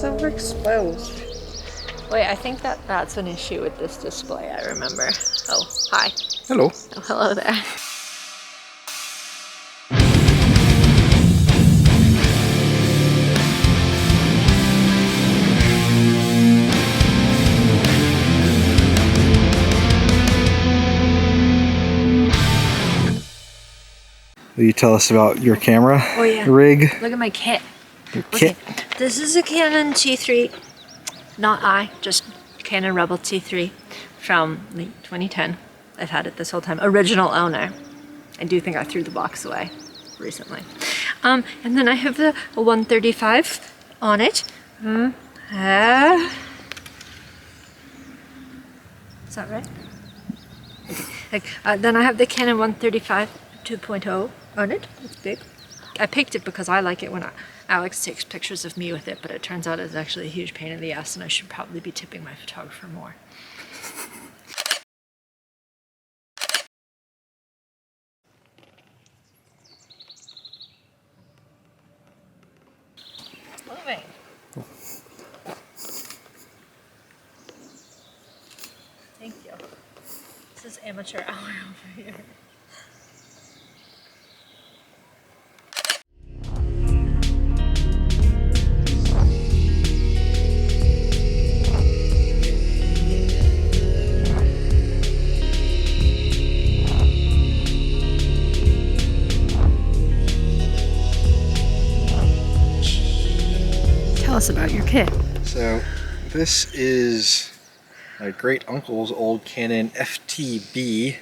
Overexposed. Wait, I think that's an issue with this display, I remember. Oh, hi. Hello. Oh, hello there. Will you tell us about your camera rig? Look at my kit. Your kit? Okay. This is a Canon T3, not just Canon Rebel T3 from late 2010. I've had it this whole time. Original owner. I do think I threw the box away recently. And then I have the 135 on it. Is that right? Okay. Then I have the Canon 135 2.0 on it. It's big. I picked it because I like it when Alex takes pictures of me with it, but it turns out it's actually a huge pain in the ass and I should probably be tipping my photographer more. Moving. Thank you. This is amateur hour over here. Tell us about your kit. So this is my great uncle's old Canon FTb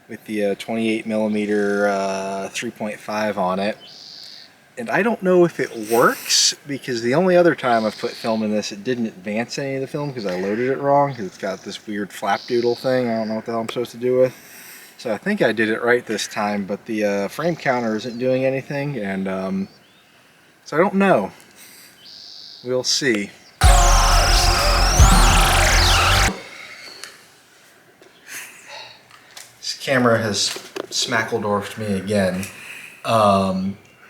with the 28mm 3.5 on it. And I don't know if it works because the only other time I've put film in this, it didn't advance any of the film because I loaded it wrong because it's got this weird flap doodle thing. I don't know what the hell I'm supposed to do with. So I think I did it right this time, but the frame counter isn't doing anything, and so I don't know. We'll see. This camera has smackledorfed me again.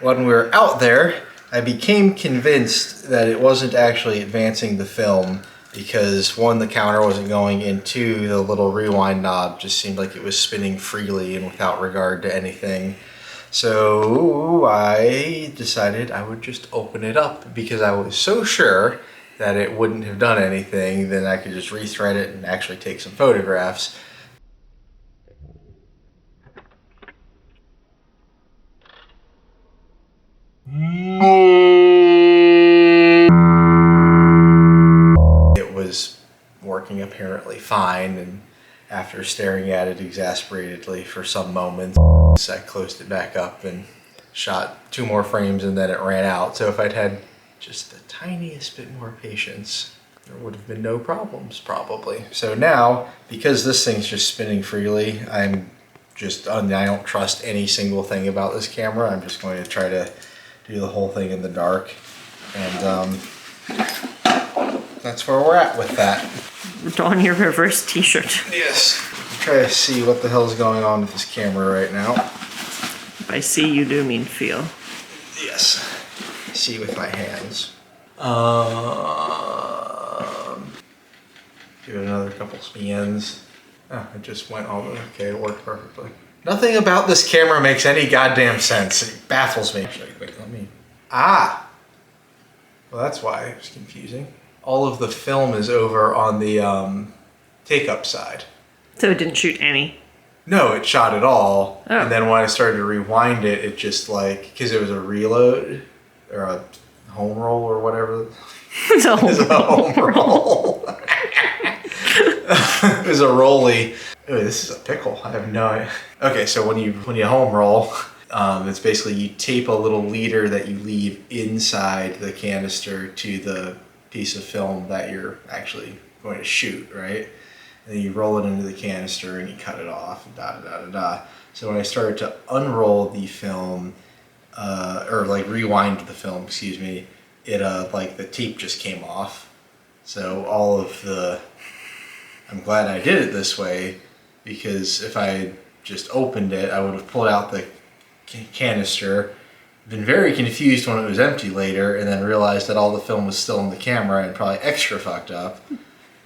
When we were out there, I became convinced that it wasn't actually advancing the film because one, the counter wasn't going, and two, the little rewind knob just seemed like it was spinning freely and without regard to anything. So I decided I would just open it up because I was so sure that it wouldn't have done anything, then I could just rethread it and actually take some photographs. It was working apparently fine, and after staring at it exasperatedly for some moments, I closed it back up and shot 2 more frames and then it ran out. So if I'd had just the tiniest bit more patience, there would have been no problems probably. So now, because this thing's just spinning freely, I don't trust any single thing about this camera. I'm just going to try to do the whole thing in the dark. And that's where we're at with that. Don your reverse t-shirt. Yes. Try to see what the hell's going on with this camera right now. By see, you do mean feel. Yes. See with my hands. Give it another couple spins. Oh, it just went all the way. Okay, it worked perfectly. Nothing about this camera makes any goddamn sense. It baffles me. Actually, wait, let me... Ah! Well, that's why it was confusing. All of the film is over on the take-up side. So it didn't shoot any? No, it shot it all. Oh. And then when I started to rewind it, it just like, because it was a reload, or a home roll or whatever. It's a home roll. It was a rolly. Ooh, this is a pickle. I have no idea. Okay, so when you home roll, It's basically you tape a little leader that you leave inside the canister to the piece of film that you're actually going to shoot, right? And then you roll it into the canister and you cut it off, So when I started to unroll the film, or like rewind the film, excuse me, it like the tape just came off. So all of I'm glad I did it this way, because if I had just opened it, I would have pulled out the canister, been very confused when it was empty later, and then realized that all the film was still in the camera and probably extra fucked up.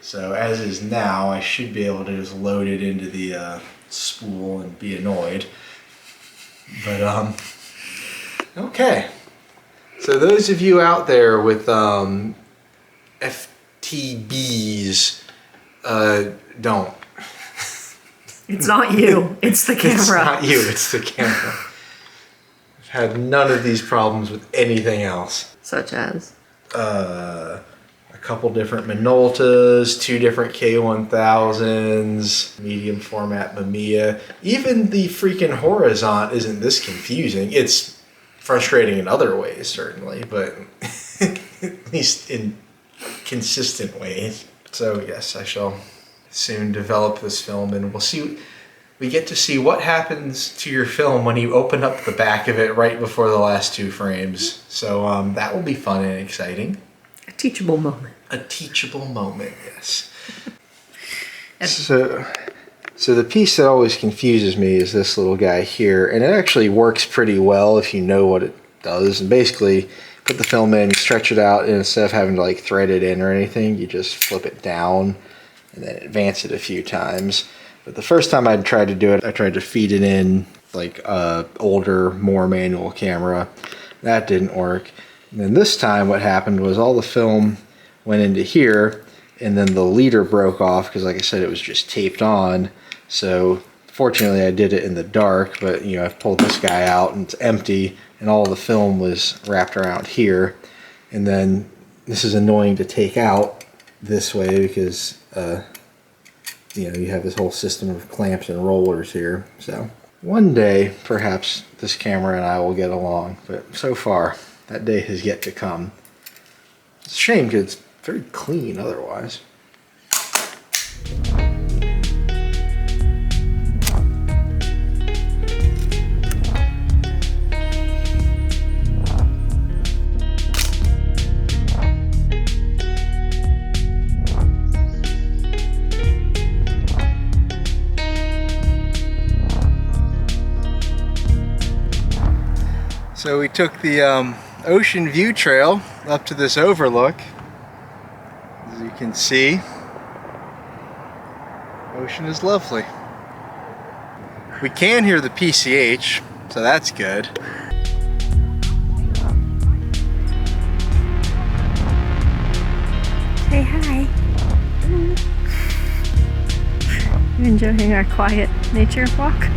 So as is now, I should be able to just load it into the spool and be annoyed. But okay. So those of you out there with FTBs, don't. It's not you, it's the camera. It's not you, it's the camera. I've had none of these problems with anything else. Such as? A couple different Minoltas, 2 different K1000s, medium format Mamiya. Even the freaking Horizont isn't this confusing. It's frustrating in other ways, certainly, but at least in consistent ways. So yes, I shall soon develop this film, and we'll see. We get to see what happens to your film when you open up the back of it right before the last 2 frames. So that will be fun and exciting. A teachable moment. A teachable moment, yes. So the piece that always confuses me is this little guy here, and it actually works pretty well if you know what it does. And basically, put the film in, stretch it out, and instead of having to like thread it in or anything, you just flip it down and then advance it a few times. But the first time I tried to do it, I tried to feed it in like a older, more manual camera. That didn't work. And then this time what happened was all the film went into here, and then the leader broke off because, like I said, it was just taped on. So fortunately I did it in the dark, but you know, I've pulled this guy out and it's empty, and all the film was wrapped around here. And then this is annoying to take out this way because you know, you have this whole system of clamps and rollers here. So one day perhaps this camera and I will get along, but so far that day has yet to come. It's a shame because it's very clean otherwise. So we took the Ocean View Trail up to this overlook. As you can see, ocean is lovely. We can hear the PCH, so that's good. Say hi. You enjoying our quiet nature walk?